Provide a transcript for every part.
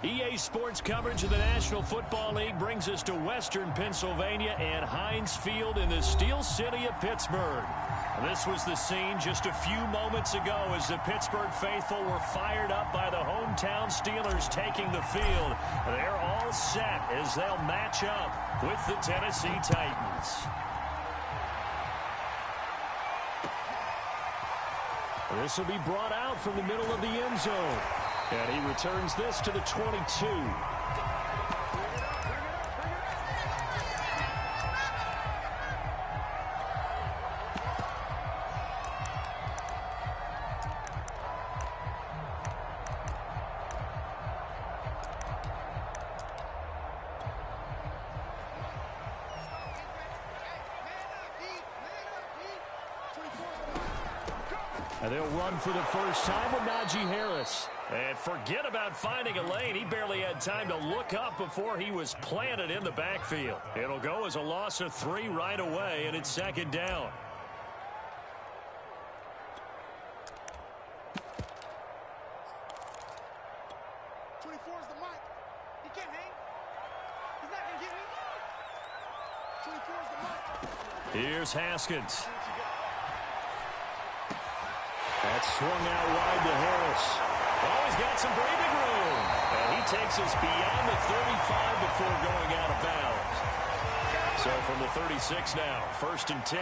EA Sports coverage of the National Football League brings us to Western Pennsylvania and Heinz Field in the Steel City of Pittsburgh. This was the scene just a few moments ago as the Pittsburgh faithful were fired up by the hometown Steelers taking the field. They're all set as they'll match up with the Tennessee Titans. This will be brought out from the middle of the end zone. And he returns this to the 22. And they'll run for the first time with Najee Harris. And forget about finding a lane. He barely had time to look up before he was planted in the backfield. It'll go as a loss of 3 right away, and it's second down. Here's Haskins. That's swung out wide to Harris. Oh, he's got some breathing room. And he takes us beyond the 35 before going out of bounds. So from the 36 now, 1st and 10.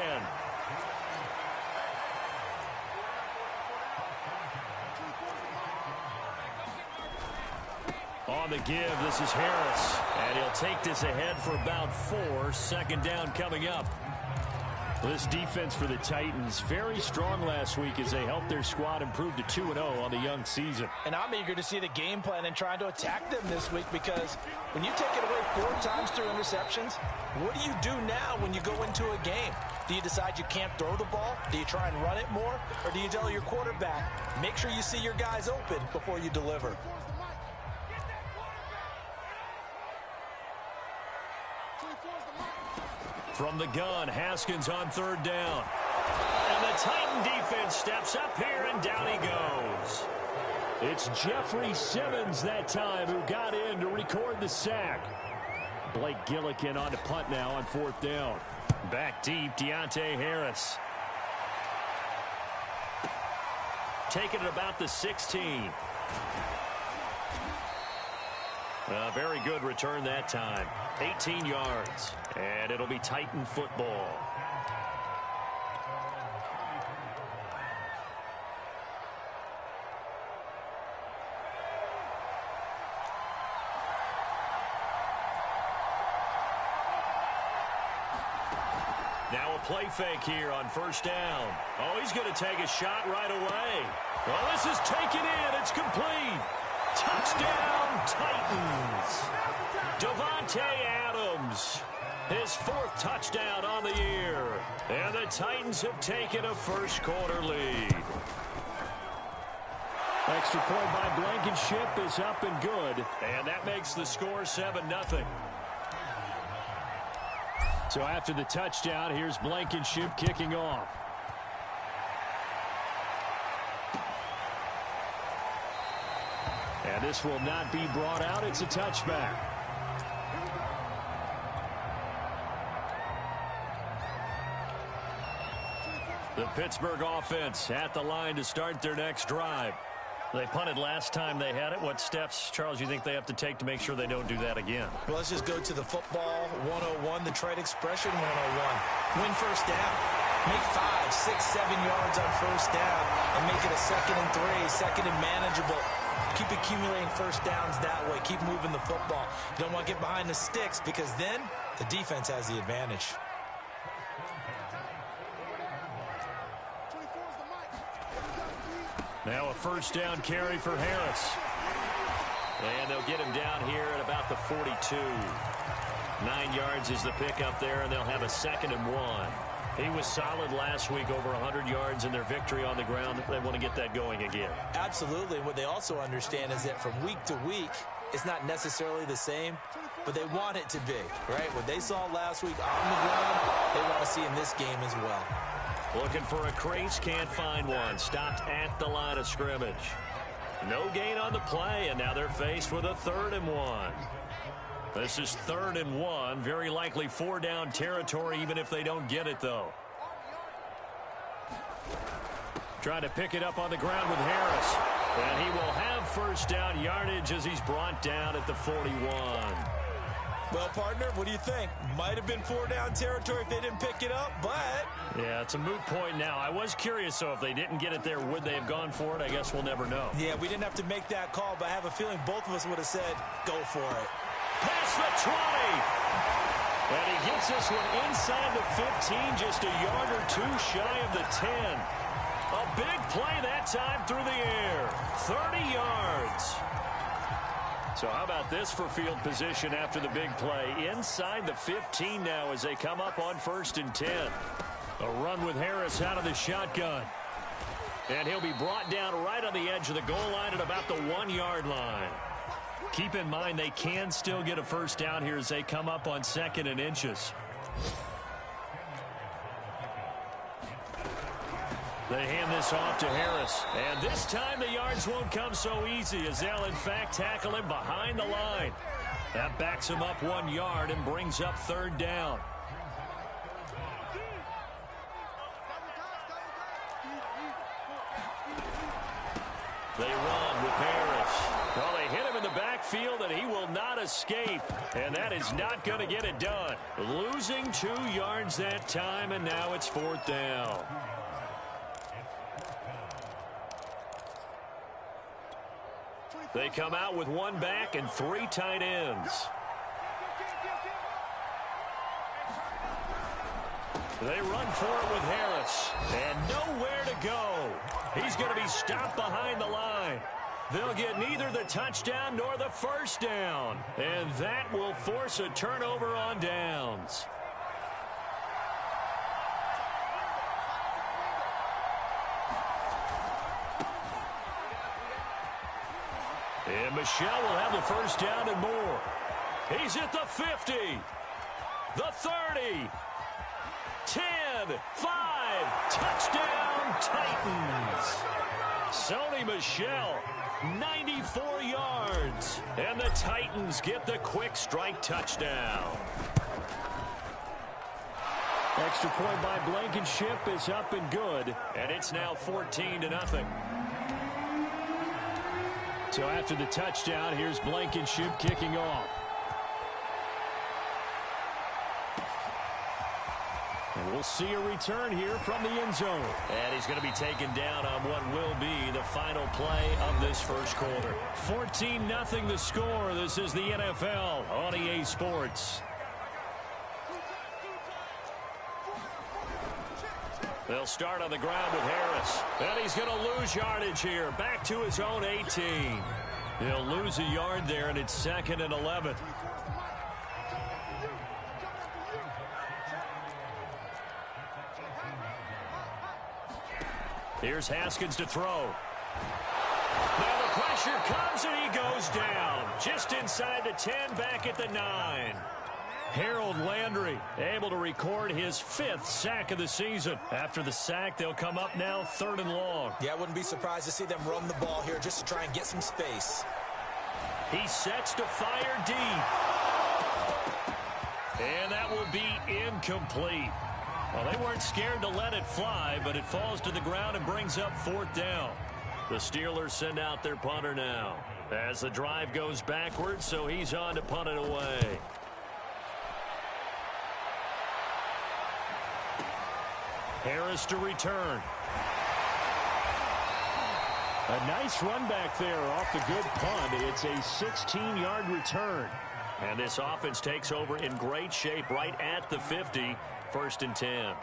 On the give, this is Harris. And he'll take this ahead for about 4. Second down coming up. This defense for the Titans, very strong last week as they helped their squad improve to 2-0 on the young season. And I'm eager to see the game plan and trying to attack them this week, because when you take it away 4 times through interceptions, what do you do now when you go into a game? Do you decide you can't throw the ball? Do you try and run it more? Or do you tell your quarterback, make sure you see your guys open before you deliver? From the gun, Haskins on 3rd down. And the Titan defense steps up here, and down he goes. It's Jeffrey Simmons that time who got in to record the sack. Blake Gillikin on to punt now on 4th down. Back deep, Deontay Harris. Taking it about the 16. A very good return that time. 18 yards. And it'll be Titan football. Now a play fake here on 1st down. Oh, he's going to take a shot right away. Well, this is taken in. It's complete. Touchdown, Titans. Davante Adams, his 4th touchdown on the year. And the Titans have taken a first-quarter lead. Extra point by Blankenship is up and good. And that makes the score 7-0. So after the touchdown, here's Blankenship kicking off. And this will not be brought out. It's a touchback. The Pittsburgh offense at the line to start their next drive. They punted last time they had it. What steps, Charles, you think they have to take to make sure they don't do that again? Well, let's just go to the football 101, the trade expression 101. Win first down. Make 5, 6, 7 yards on first down and make it a 2nd and 3, 2nd and manageable. Keep accumulating first downs that way. Keep moving the football. You don't want to get behind the sticks, because then the defense has the advantage. Now a first down carry for Harris. And they'll get him down here at about the 42. 9 yards is the pickup there, and they'll have a 2nd and 1. He was solid last week, over 100 yards in their victory on the ground. They want to get that going again. Absolutely. And what they also understand is that from week to week, it's not necessarily the same, but they want it to be, right? What they saw last week on the ground, they want to see in this game as well. Looking for a crease, can't find one. Stopped at the line of scrimmage. No gain on the play, and now they're faced with a 3rd and 1. This is 3rd and 1. Very likely 4-down territory, even if they don't get it, though. Trying to pick it up on the ground with Harris. And he will have 1st down yardage as he's brought down at the 41. Well, partner, what do you think? Might have been 4-down territory if they didn't pick it up, but... Yeah, it's a moot point now. I was curious, so if they didn't get it there, would they have gone for it? I guess we'll never know. Yeah, we didn't have to make that call, but I have a feeling both of us would have said, go for it. Past the 20! And he gets this one inside the 15, just a yard or two shy of the 10. A big play that time through the air. 30 yards. So how about this for field position after the big play? Inside the 15 now as they come up on 1st and 10. A run with Harris out of the shotgun. And he'll be brought down right on the edge of the goal line at about the 1-yard line. Keep in mind they can still get a 1st down here as they come up on 2nd and inches. They hand this off to Harris. And this time the yards won't come so easy as they'll, in fact, tackle him behind the line. That backs him up 1 yard and brings up 3rd down. They run with Harris. Well, they hit him in the backfield, and he will not escape. And that is not going to get it done. Losing 2 yards that time, and now it's 4th down. They come out with 1 back and 3 tight ends. They run for it with Harris. And nowhere to go. He's going to be stopped behind the line. They'll get neither the touchdown nor the 1st down. And that will force a turnover on downs. And Michel will have the 1st down and more. He's at the 50, the 30, 10, 5, touchdown Titans. Sony Michel, 94 yards. And the Titans get the quick strike touchdown. Extra point by Blankenship is up and good. And it's now 14-0. So after the touchdown, here's Blankenship kicking off. And we'll see a return here from the end zone. And he's going to be taken down on what will be the final play of this 1st quarter. 14-0 the score. This is the NFL on EA Sports. They'll start on the ground with Harris. And he's going to lose yardage here. Back to his own 18. He'll lose a yard there, and it's 2nd and 11. Here's Haskins to throw. Now the pressure comes, and he goes down. Just inside the 10, back at the 9. Harold Landry able to record his 5th sack of the season. After the sack, they'll come up now 3rd and long. Yeah, I wouldn't be surprised to see them run the ball here just to try and get some space. He sets to fire deep. And that will be incomplete. Well, they weren't scared to let it fly, but it falls to the ground and brings up 4th down. The Steelers send out their punter now as the drive goes backwards, so he's on to punt it away. Harris to return. A nice run back there off the good punt. It's a 16-yard return. And this offense takes over in great shape right at the 50, 1st and 10.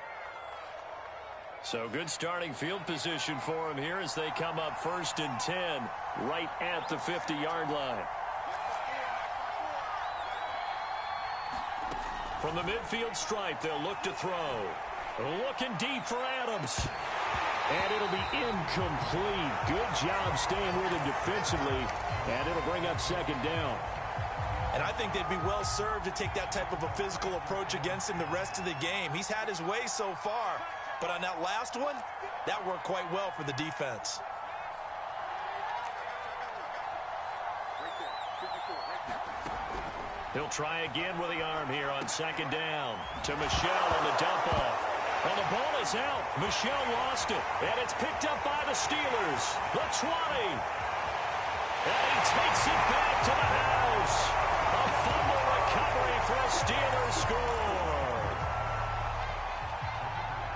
So good starting field position for him here as they come up 1st and 10 right at the 50-yard line. From the midfield stripe, they'll look to throw. Looking deep for Adams. And it'll be incomplete. Good job staying with him defensively. And it'll bring up 2nd down. And I think they'd be well served to take that type of a physical approach against him the rest of the game. He's had his way so far. But on that last one, that worked quite well for the defense. He'll try again with the arm here on second down. To Michel on the dump-off. Well, the ball is out. Michel lost it. And it's picked up by the Steelers. The 20. And he takes it back to the house. A fumble recovery for a Steelers score.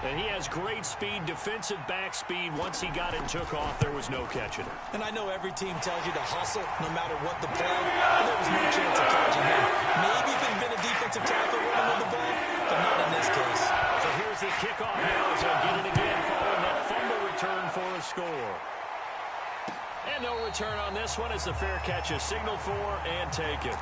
And he has great speed, defensive back speed. Once he got it and took off, there was no catching it. And I know every team tells you to hustle no matter what the play. There was no chance of catching him. Maybe if it had been a defensive tackle running with the ball, but not in this case. So here's the kickoff now as they'll get it again following that fumble return for a score. And no return on this one as the fair catch is signaled for and taken.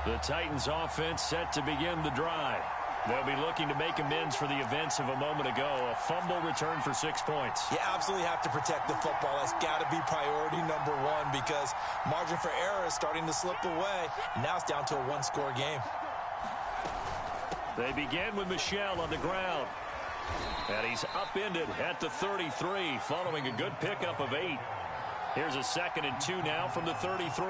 The Titans offense set to begin the drive. They'll be looking to make amends for the events of a moment ago. A fumble return for 6 points. You absolutely have to protect the football. That's got to be priority number one because margin for error is starting to slip away. And now it's down to a one-score game. They begin with Michel on the ground. And he's upended at the 33 following a good pickup of 8. Here's a 2nd and 2 now from the 33.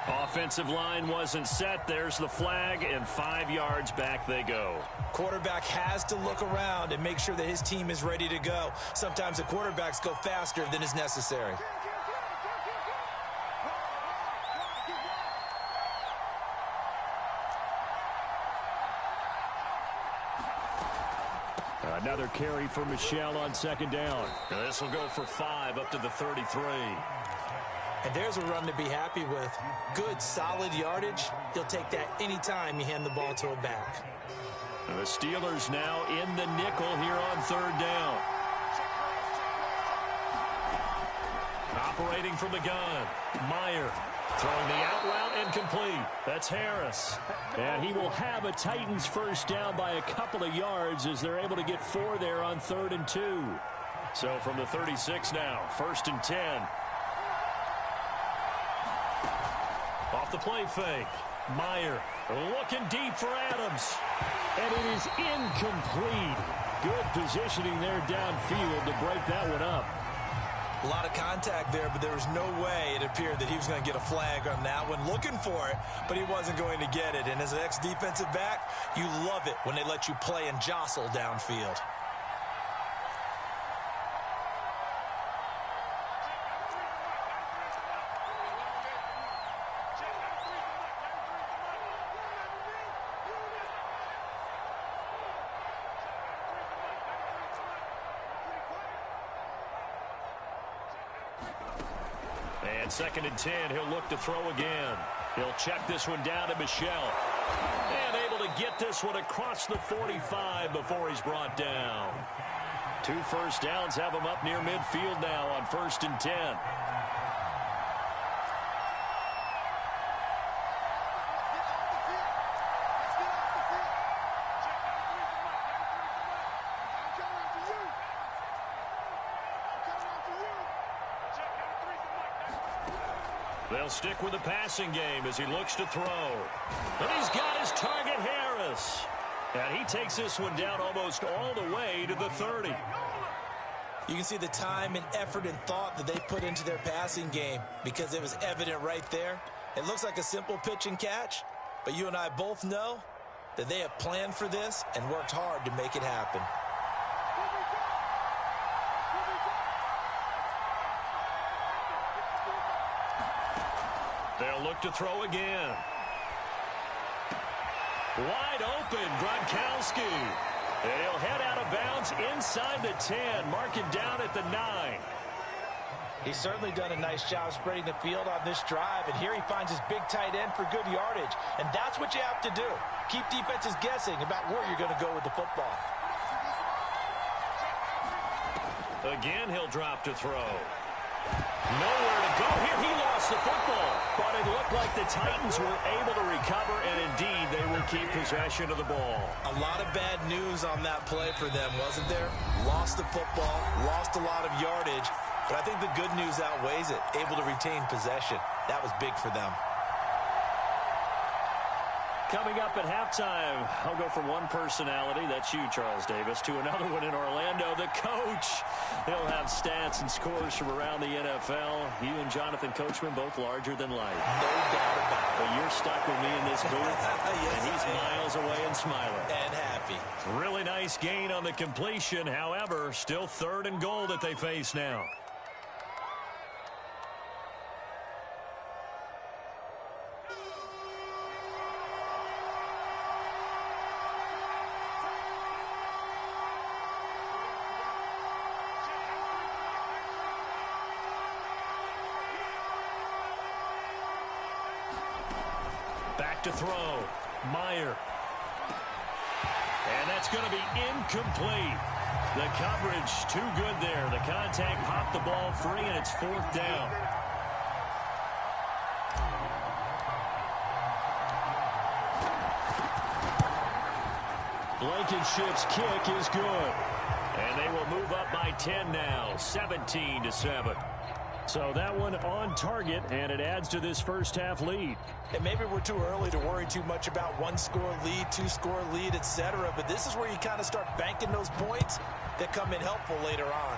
Offensive line wasn't set. There's the flag, and 5 yards back they go. Quarterback has to look around and make sure that his team is ready to go. Sometimes the quarterbacks go faster than is necessary. Another carry for Michel on 2nd down. This will go for 5 up to the 33. And there's a run to be happy with. Good, solid yardage. He'll take that anytime you hand the ball to a back. The Steelers now in the nickel here on 3rd down. Operating from the gun. Meyer throwing the out route and complete. That's Harris. And he will have a Titans first down by a couple of yards as they're able to get 4 there on 3rd and 2. So from the 36 now, 1st and 10. Off the play fake. Meyer looking deep for Adams. And it is incomplete. Good positioning there downfield to break that one up. A lot of contact there, but there was no way it appeared that he was going to get a flag on that one. Looking for it, but he wasn't going to get it. And as an ex-defensive back, you love it when they let you play and jostle downfield. And 2nd and 10, he'll look to throw again. He'll check this one down to Michel. And able to get this one across the 45 before he's brought down. 2 first downs have him up near midfield now on 1st and 10. They'll stick with the passing game as he looks to throw. And he's got his target, Harris. And he takes this one down almost all the way to the 30. You can see the time and effort and thought that they put into their passing game because it was evident right there. It looks like a simple pitch and catch, but you and I both know that they have planned for this and worked hard to make it happen. They'll look to throw again. Wide open, Gronkowski. And he'll head out of bounds inside the 10, marking down at the 9. He's certainly done a nice job spreading the field on this drive, and here he finds his big tight end for good yardage. And that's what you have to do. Keep defenses guessing about where you're going to go with the football. Again, he'll drop to throw. Nowhere to go here. He lost the football. But it looked like the Titans were able to recover, and indeed they will keep possession of the ball. A lot of bad news on that play for them, wasn't there? Lost the football, lost a lot of yardage, but I think the good news outweighs it. Able to retain possession. That was big for them. Coming up at halftime, I'll go from one personality, that's you, Charles Davis, to another one in Orlando, the coach. He'll have stats and scores from around the NFL. You and Jonathan Coachman, both larger than life. No doubt about it. But you're stuck with me in this booth, Yes, and he's miles away and smiling. And happy. Really nice gain on the completion. However, still 3rd and goal that they face now. Back to throw. Meyer. And that's going to be incomplete. The coverage too good there. The contact popped the ball free, and it's 4th down. Blankenship's kick is good. And they will move up by 10 now, 17-7. So that one on target, and it adds to this first half lead. And maybe we're too early to worry too much about 1-score lead, 2-score lead, etc. But this is where you kind of start banking those points that come in helpful later on.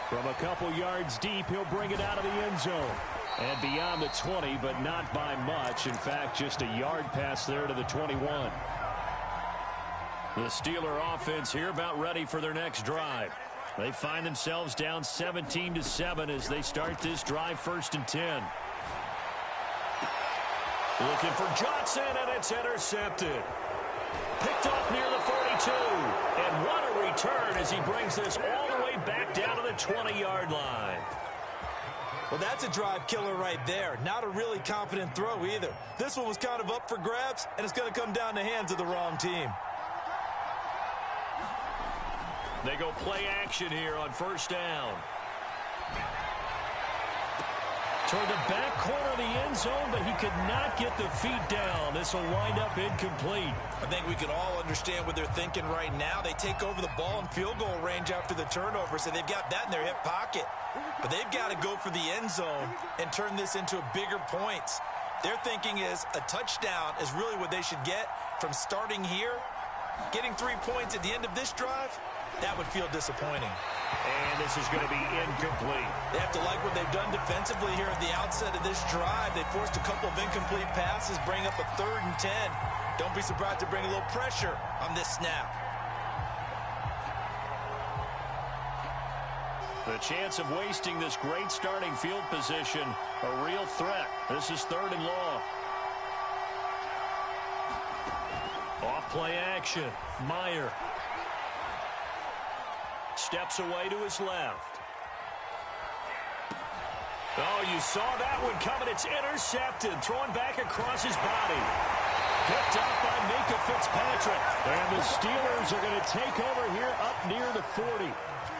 From a couple yards deep, he'll bring it out of the end zone. And beyond the 20, but not by much. In fact, just a yard pass there to the 21. The Steeler offense here about ready for their next drive. They find themselves down 17-7 as they start this drive, 1st and 10. Looking for Johnson, and it's intercepted. Picked off near the 42. And what a return as he brings this all the way back down to the 20-yard line. Well, that's a drive killer right there. Not a really confident throw either. This one was kind of up for grabs, and it's going to come down the hands of the wrong team. They go play action here on 1st down. Toward the back corner of the end zone, but he could not get the feet down. This will wind up incomplete. I think we can all understand what they're thinking right now. They take over the ball in field goal range after the turnover, so they've got that in their hip pocket. But they've got to go for the end zone and turn this into bigger points. Their thinking is a touchdown is really what they should get from starting here. Getting 3 points at the end of this drive, that would feel disappointing. And this is going to be incomplete. They have to like what they've done defensively here at the outset of this drive. They forced a couple of incomplete passes, bring up a 3rd and 10. Don't be surprised to bring a little pressure on this snap. The chance of wasting this great starting field position, a real threat. This is 3rd and long. Off play action. Meyer. Steps away to his left. Oh, you saw that one coming. It's intercepted. Thrown back across his body. Picked up by Minkah Fitzpatrick. And the Steelers are going to take over here up near the 40.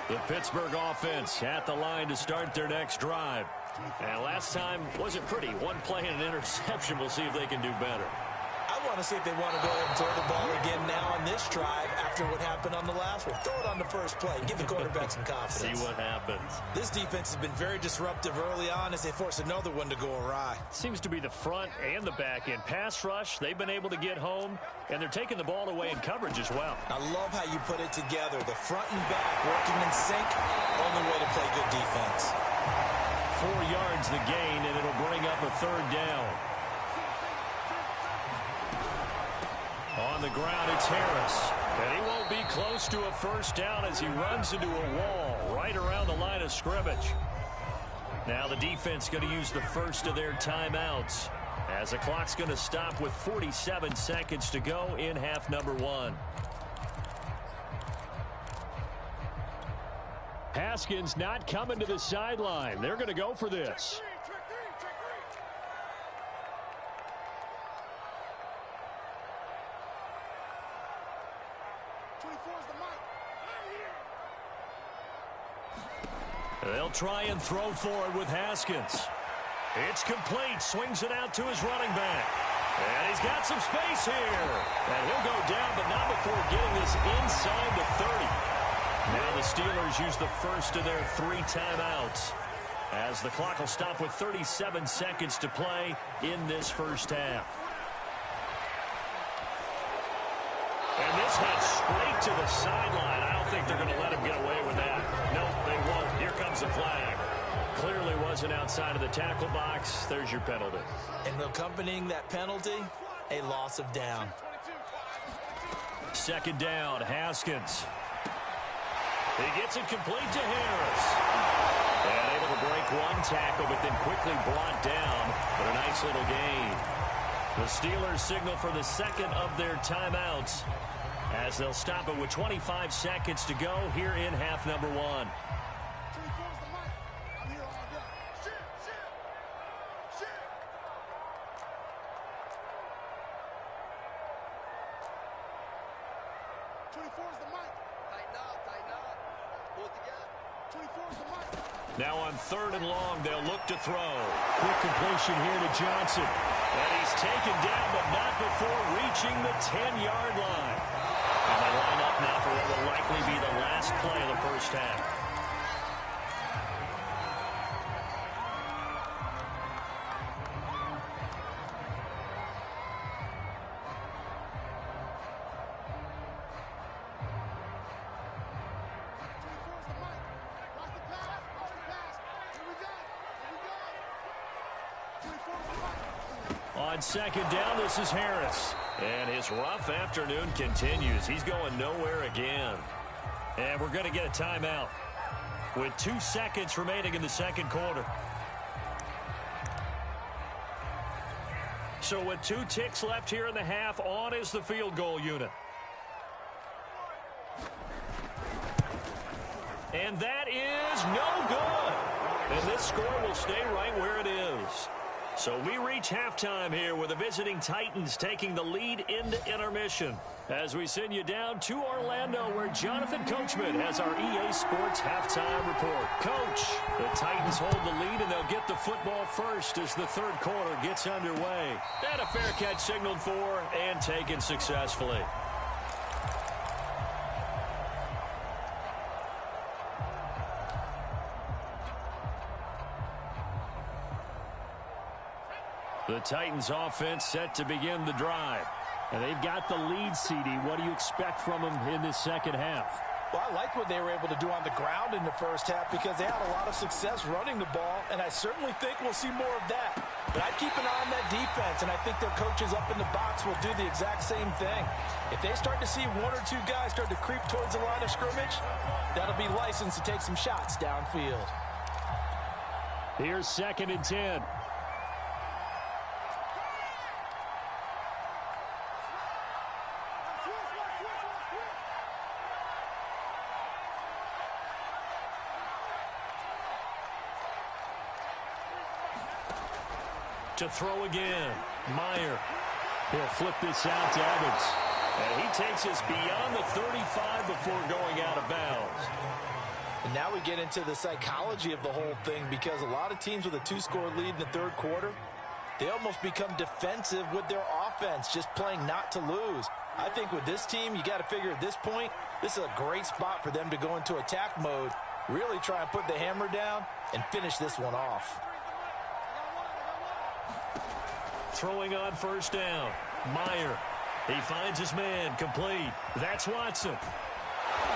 The Pittsburgh offense at the line to start their next drive. And last time wasn't pretty. One play and an interception. We'll see if they can do better. I want to see if they want to go ahead and throw the ball again now on this drive after what happened on the last one. Throw it on the first play. Give the quarterback some confidence. See what happens. This defense has been very disruptive early on as they force another one to go awry. Seems to be the front and the back end. Pass rush, they've been able to get home, and they're taking the ball away in coverage as well. I love how you put it together. The front and back working in sync. Only way to play good defense. 4 yards the gain, and it'll bring up a 3rd down. On the ground, it's Harris. And he won't be close to a 1st down as he runs into a wall right around the line of scrimmage. Now the defense going to use the first of their timeouts as the clock's going to stop with 47 seconds to go in half number 1. Haskins not coming to the sideline. They're going to go for this. They'll try and throw forward with Haskins. It's complete. Swings it out to his running back. And he's got some space here. And he'll go down, but not before getting this inside the 30. Now the Steelers use the first of their 3 timeouts. as the clock will stop with 37 seconds to play in this first half. And this head straight to the sideline. I don't think they're going to let him get away with that. Nope, they won't. Here comes the flag. Clearly wasn't outside of the tackle box. There's your penalty. And accompanying that penalty, a loss of down. Second down, Haskins. He gets it complete to Harris. And able to break one tackle, but then quickly brought down. But a nice little gain. The Steelers signal for the second of their timeouts as they'll stop it with 25 seconds to go here in half number one. Now on third and long, they'll look to throw. Quick completion here to Johnson. And he's taken down, but not before reaching the 10-yard line. And they line up now for what will likely be the last play of the first half. On second down, this is Harris. And his rough afternoon continues. He's going nowhere again. And we're going to get a timeout with 2 seconds remaining in the second quarter. So with 2 ticks left here in the half, on is the field goal unit. And that is no good. And this score will stay right where it is. So we reach halftime here with the visiting Titans taking the lead into intermission. As we send you down to Orlando, where Jonathan Coachman has our EA Sports halftime report. Coach, the Titans hold the lead, and they'll get the football first as the third quarter gets underway. And a fair catch signaled for and taken successfully. The Titans offense set to begin the drive. And they've got the lead, CD. What do you expect from them in this second half? Well, I like what they were able to do on the ground in the first half because they had a lot of success running the ball, and I certainly think we'll see more of that. But I'd keep an eye on that defense, and I think their coaches up in the box will do the exact same thing. If they start to see 1 or 2 guys start to creep towards the line of scrimmage, that'll be licensed to take some shots downfield. Here's 2nd and 10. To throw again, Meyer. He'll flip this out to Evans. And he takes us beyond the 35 before going out of bounds. And now we get into the psychology of the whole thing because a lot of teams with a 2-score lead in the third quarter, they almost become defensive with their offense, just playing not to lose. I think with this team, you got to figure at this point, this is a great spot for them to go into attack mode, really try and put the hammer down and finish this one off. Throwing on first down, Meyer. He finds his man, complete. That's Watson.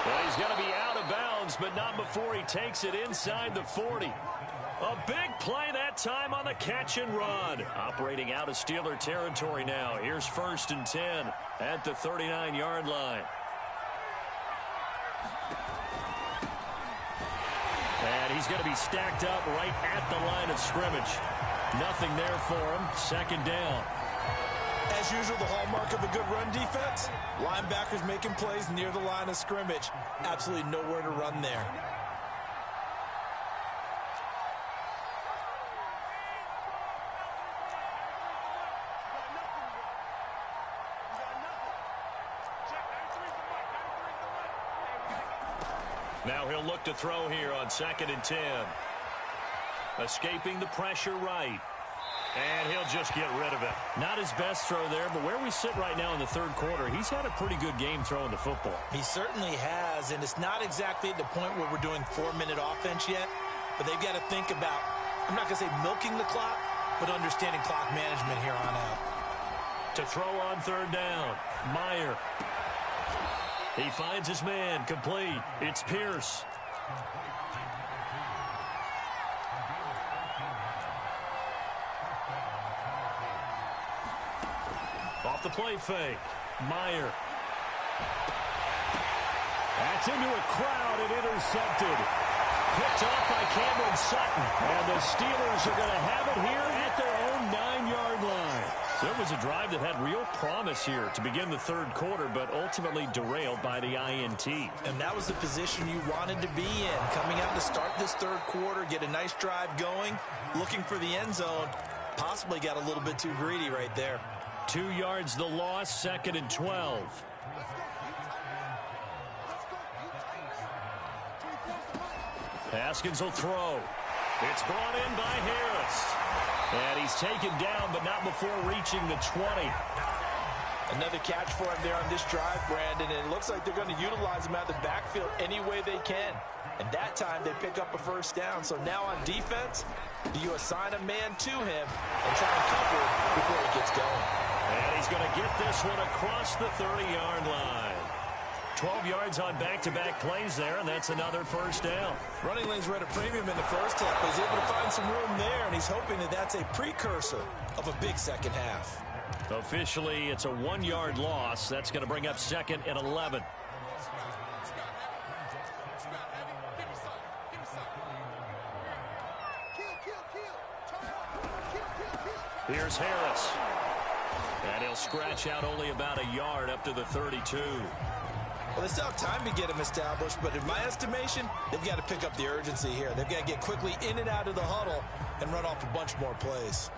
Well, he's going to be out of bounds, but not before he takes it inside the 40. A big play that time on the catch and run. Operating out of Steeler territory now. Here's 1st and 10 at the 39-yard line. And he's going to be stacked up right at the line of scrimmage. Nothing there for him. 2nd down. As usual, the hallmark of a good run defense, linebackers making plays near the line of scrimmage. Absolutely nowhere to run there. Now he'll look to throw here on 2nd and 10. Escaping the pressure right. And he'll just get rid of it. Not his best throw there, but where we sit right now in the third quarter, he's had a pretty good game throwing the football. He certainly has, and it's not exactly at the point where we're doing 4-minute offense yet. but they've got to think about, I'm not going to say milking the clock, but understanding clock management here on out. To throw on third down, Meyer. He finds his man, complete. It's Pierce. Off the play fake, Meyer. That's into a crowd and intercepted. Picked off by Cameron Sutton. And the Steelers are going to have it here at their own 9-yard line. So it was a drive that had real promise here to begin the third quarter, but ultimately derailed by the INT. And that was the position you wanted to be in. Coming out to start this third quarter, get a nice drive going, looking for the end zone. Possibly got a little bit too greedy right there. 2 yards the loss, 2nd and 12. Haskins will throw. It's brought in by Harris. And he's taken down, but not before reaching the 20. Another catch for him there on this drive, Brandon, and it looks like they're going to utilize him out of the backfield any way they can. And that time they pick up a first down. So now on defense, do you assign a man to him and try and cover before he gets going? And he's going to get this one across the 30-yard line. 12 yards on back-to-back plays there, and that's another first down. Running lanes were at a premium in the first half. He's able to find some room there, and he's hoping that that's a precursor of a big second half. Officially, it's a 1-yard loss. That's going to bring up 2nd and 11. Here's Harris. And he'll scratch out only about a yard up to the 32. Well, they still have time to get him established, but in my estimation, they've got to pick up the urgency here. They've got to get quickly in and out of the huddle and run off a bunch more plays.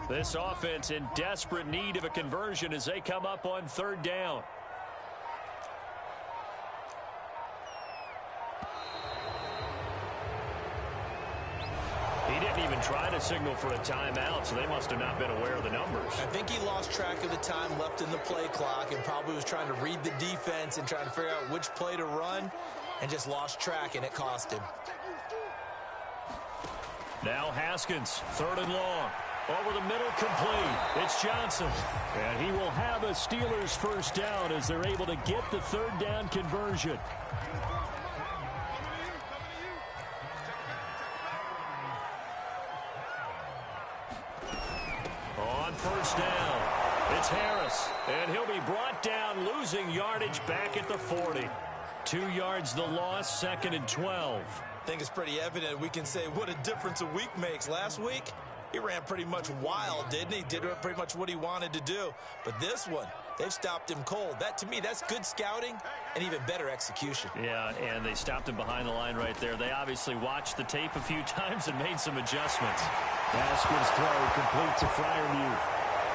This offense in desperate need of a conversion as they come up on third down. He didn't even try to signal for a timeout, so they must have not been aware of the numbers. I think he lost track of the time left in the play clock and probably was trying to read the defense and trying to figure out which play to run and just lost track, and it cost him. Now Haskins, 3rd and long. Over the middle, complete. It's Johnson. And he will have a Steelers first down as they're able to get the third down conversion. On first down, it's Harris. And he'll be brought down, losing yardage back at the 40. 2 yards the loss, 2nd and 12. I think it's pretty evident. We can say what a difference a week makes. Last week, he ran pretty much wild, didn't he? Did pretty much what he wanted to do. But this one, they've stopped him cold. That, to me, that's good scouting and even better execution. Yeah, and they stopped him behind the line right there. They obviously watched the tape a few times and made some adjustments. Haskins throw complete to Freiermuth.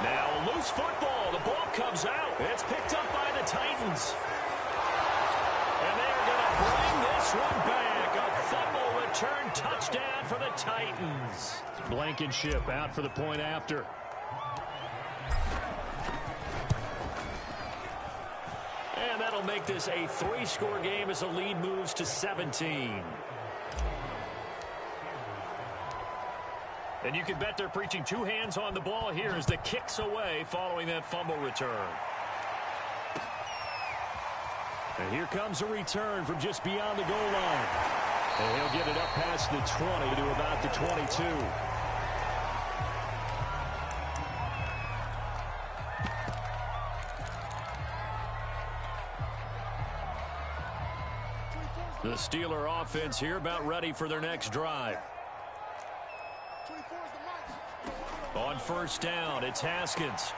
Now a loose football. The ball comes out. It's picked up by the Titans. And they're going to bring this one back. A fumble return touchdown for the Titans. Blankenship out for the point after. And that'll make this a 3-score game as the lead moves to 17. And you can bet they're preaching 2 hands on the ball here as the kick's away following that fumble return. And here comes a return from just beyond the goal line. And he'll get it up past the 20 to about the 22. The Steeler offense here about ready for their next drive. On first down, it's Haskins.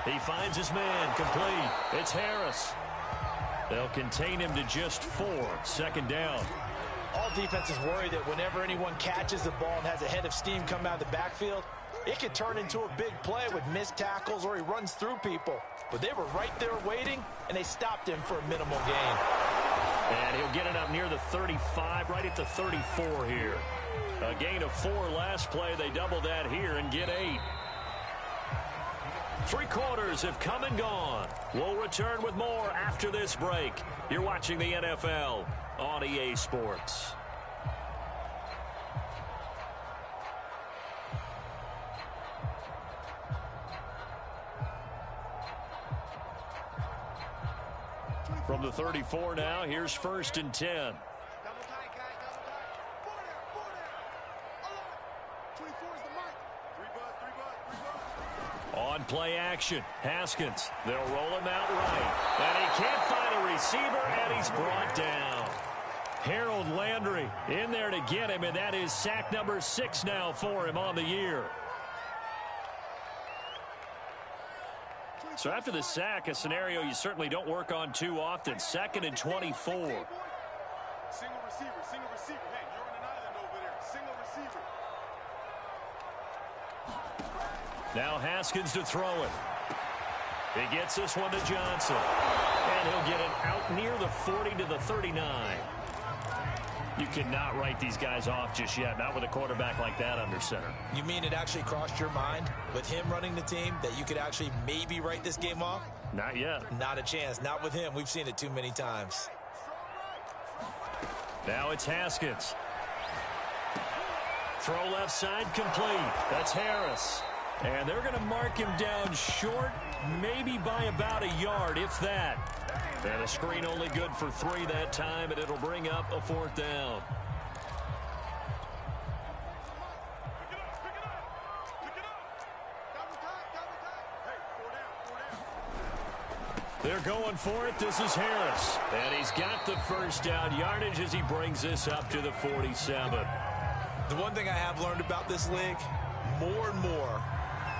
He finds his man, complete. It's Harris. They'll contain him to just 4, 2nd down. All defenses worry that whenever anyone catches the ball and has a head of steam come out of the backfield, It could turn into a big play with missed tackles or he runs through people. But they were right there waiting, and they stopped him for a minimal gain. And he'll get it up near the 35, right at the 34 here. A gain of 4 last play. They double that here and get 8. 3 quarters have come and gone. We'll return with more after this break. You're watching the NFL on EA Sports. From the 34 now, here's 1st and 10. On play action, Haskins. They'll roll him out right. And he can't find a receiver, and he's brought down. Harold Landry in there to get him, and that is sack number 6 now for him on the year. So after the sack, a scenario you certainly don't work on too often. 2nd and 24. Single receiver, single receiver. Hey, you're on an island over there. Single receiver. Now Haskins to throw it. He gets this one to Johnson. And he'll get it out near the 40 to the 39. You cannot write these guys off just yet, not with a quarterback like that under center. You mean it actually crossed your mind with him running the team that you could actually maybe write this game off? Not yet. Not a chance. Not with him. We've seen it too many times. Now it's Haskins. Throw left side complete. That's Harris. And they're going to mark him down short, maybe by about a yard, if that. And a screen only good for 3 that time, and it'll bring up a 4th down. They're going for it. This is Harris. And he's got the 1st down yardage as he brings this up to the 47. The one thing I have learned about this league, more and more,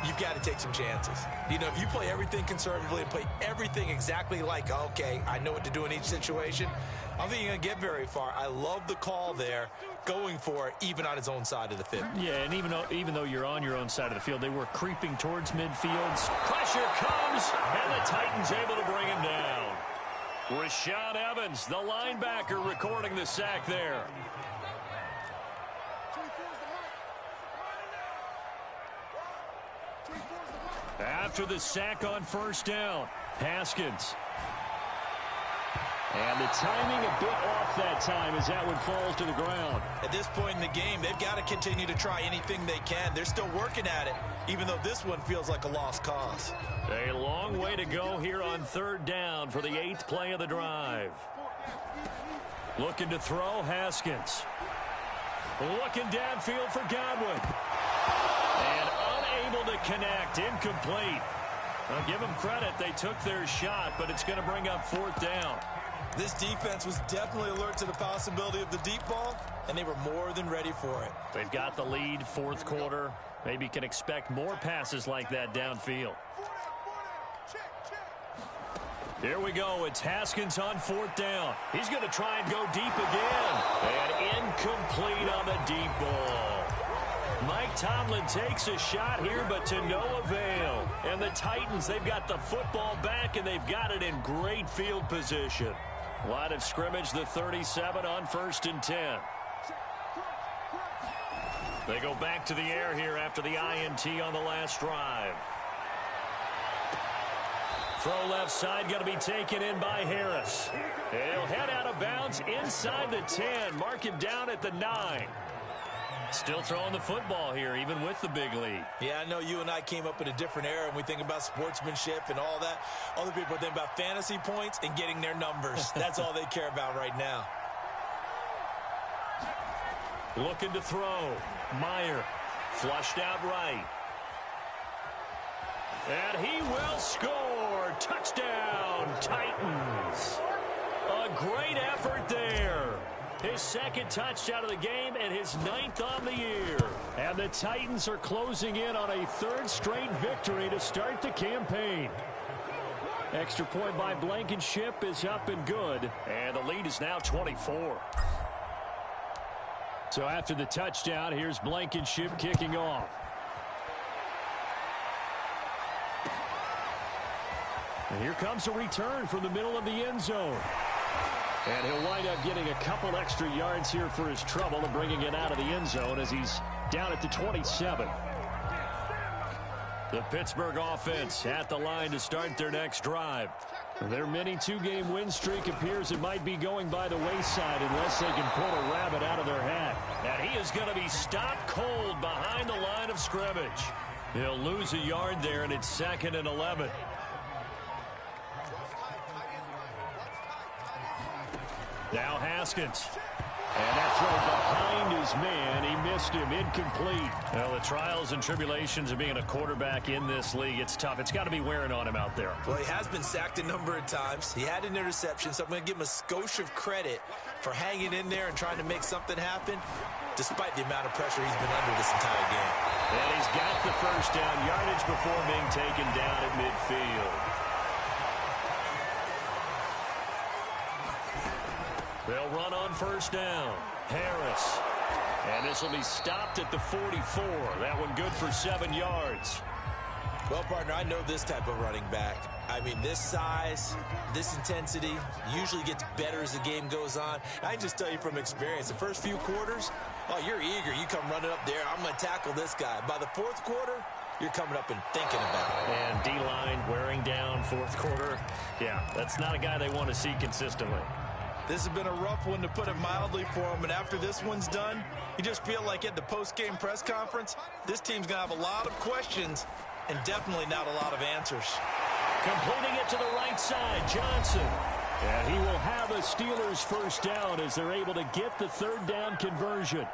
you've got to take some chances. You know, if you play everything conservatively and play everything exactly like, okay, I know what to do in each situation, I don't think you're going to get very far. I love the call there, going for it, even on his own side of the field. Yeah, and even though you're on your own side of the field, they were creeping towards midfield. Pressure comes, and the Titans able to bring him down. Rashaan Evans, the linebacker, recording the sack there. After the sack on 1st down, Haskins. And the timing a bit off that time as that one falls to the ground. At this point in the game, they've got to continue to try anything they can. They're still working at it, even though this one feels like a lost cause. A long way to go here on 3rd down for the 8th play of the drive. Looking to throw, Haskins. Looking downfield for Godwin. And unable to connect, incomplete. I'll give them credit, they took their shot, but it's going to bring up 4th down. This defense was definitely alert to the possibility of the deep ball, and they were more than ready for it. They've got the lead, 4th quarter. Maybe can expect more passes like that downfield. Here we go. It's Haskins on 4th down. He's going to try and go deep again. And incomplete on the deep ball. Mike Tomlin takes a shot here, but to no avail. And the Titans, they've got the football back, and they've got it in great field position. Line of scrimmage, the 37 on 1st and 10. They go back to the air here after the INT on the last drive. Throw left side, going to be taken in by Harris. He'll head out of bounds inside the 10. Mark him down at the 9. Still throwing the football here, even with the big lead. Yeah, I know you and I came up in a different era, and we think about sportsmanship and all that. Other people think about fantasy points and getting their numbers. That's all they care about right now. Looking to throw. Meyer flushed out right. And he will score. Touchdown, Titans. A great effort there. His 2nd touchdown of the game and his 9th on the year. And the Titans are closing in on a 3rd straight victory to start the campaign. Extra point by Blankenship is up and good. And the lead is now 24. So after the touchdown, here's Blankenship kicking off. And here comes a return from the middle of the end zone. And he'll wind up getting a couple extra yards here for his trouble and bringing it out of the end zone as he's down at the 27. The Pittsburgh offense at the line to start their next drive. Their mini two-game win streak appears it might be going by the wayside unless they can pull a rabbit out of their hat. And he is going to be stopped cold behind the line of scrimmage. He'll lose a yard there, and it's 2nd and 11. Now Haskins. And that throw behind his man. He missed him. Incomplete. Well, the trials and tribulations of being a quarterback in this league, it's tough. It's got to be wearing on him out there. Well, he has been sacked a number of times. He had an interception, so I'm going to give him a skosh of credit for hanging in there and trying to make something happen, despite the amount of pressure he's been under this entire game. And he's got the first down yardage before being taken down at midfield. They'll run on first down. Harris. And this will be stopped at the 44. That one good for 7 yards. Well, partner, I know this type of running back. I mean, this size, this intensity usually gets better as the game goes on. I can just tell you from experience, the first few quarters, oh, you're eager. You come running up there. I'm going to tackle this guy. By the fourth quarter, you're coming up and thinking about it. And D-line wearing down fourth quarter. Yeah, that's not a guy they want to see consistently. This has been a rough one, to put it mildly, for him. And after this one's done, you just feel like at the post-game press conference, this team's going to have a lot of questions and definitely not a lot of answers. Completing it to the right side, Johnson. And he will have a Steelers first down as they're able to get the third down conversion.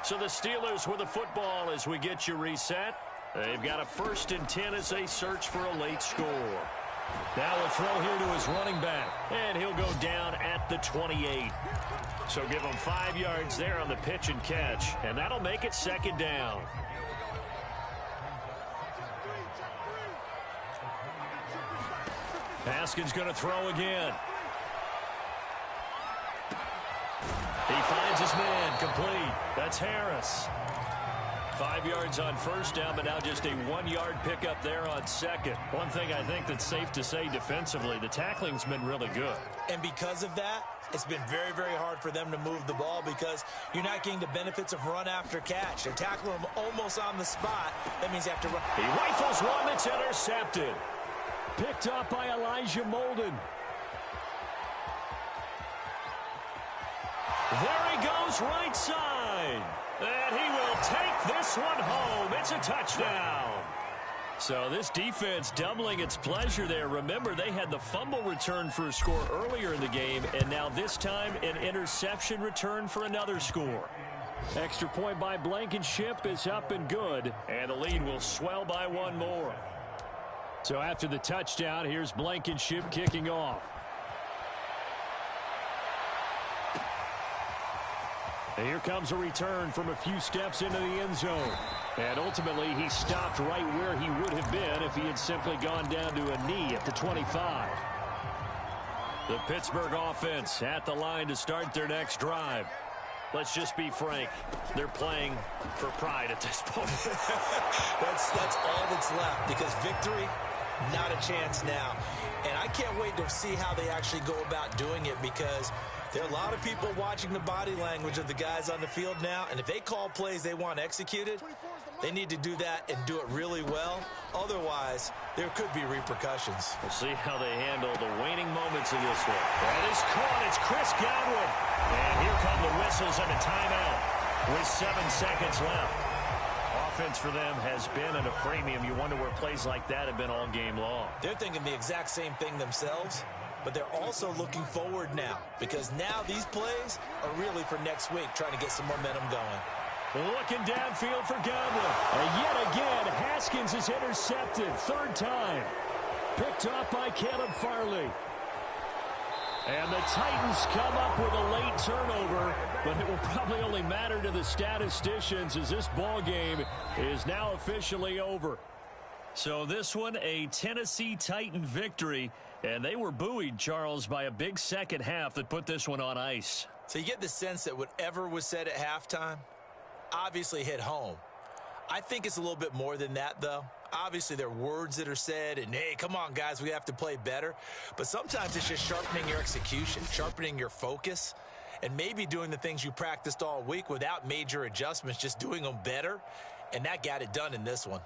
So the Steelers with the football as we get you reset. They've got a 1st and 10 as they search for a late score. Now a throw here to his running back, and he'll go down at the 28. So give him 5 yards there on the pitch and catch, and that'll make it 2nd down. Haskins going to throw again. He finds his man, complete. That's Harris. 5 yards on first down, but now just a 1-yard pickup there on second. One thing I think that's safe to say defensively, the tackling's been really good. And because of that, it's been very, very hard for them to move the ball because you're not getting the benefits of run after catch. They're tackling them almost on the spot. That means you have to run. He rifles one that's intercepted. Picked up by Elijah Molden. There he goes, right side. And he will take this one home. It's a touchdown. So this defense doubling its pleasure there. Remember, they had the fumble return for a score earlier in the game, and now this time an interception return for another score. Extra point by Blankenship is up and good, and the lead will swell by 1 more. So after the touchdown, here's Blankenship kicking off. And here comes a return from a few steps into the end zone. And ultimately, he stopped right where he would have been if he had simply gone down to a knee at the 25. The Pittsburgh offense at the line to start their next drive. Let's just be frank. They're playing for pride at this point. That's all that's left, because victory, not a chance now. And I can't wait to see how they actually go about doing it, because there are a lot of people watching the body language of the guys on the field now, and if they call plays they want executed, they need to do that and do it really well. Otherwise, there could be repercussions. We'll see how they handle the waning moments of this one. That is caught. It's Chris Godwin. And here come the whistles and a timeout with 7 seconds left. Offense for them has been at a premium. You wonder where plays like that have been all game long. They're thinking the exact same thing themselves, but they're also looking forward now, because now these plays are really for next week, trying to get some momentum going. Looking downfield for Godwin. And yet again, Haskins is intercepted. 3rd time. Picked up by Caleb Farley. And the Titans come up with a late turnover, but it will probably only matter to the statisticians as this ball game is now officially over. So this one, a Tennessee Titan victory, and they were buoyed, Charles, by a big second half that put this one on ice. So you get the sense that whatever was said at halftime obviously hit home. I think it's a little bit more than that, though. Obviously, there are words that are said, and, hey, come on, guys, we have to play better. But sometimes it's just sharpening your execution, sharpening your focus, and maybe doing the things you practiced all week without major adjustments, just doing them better. And that got it done in this one.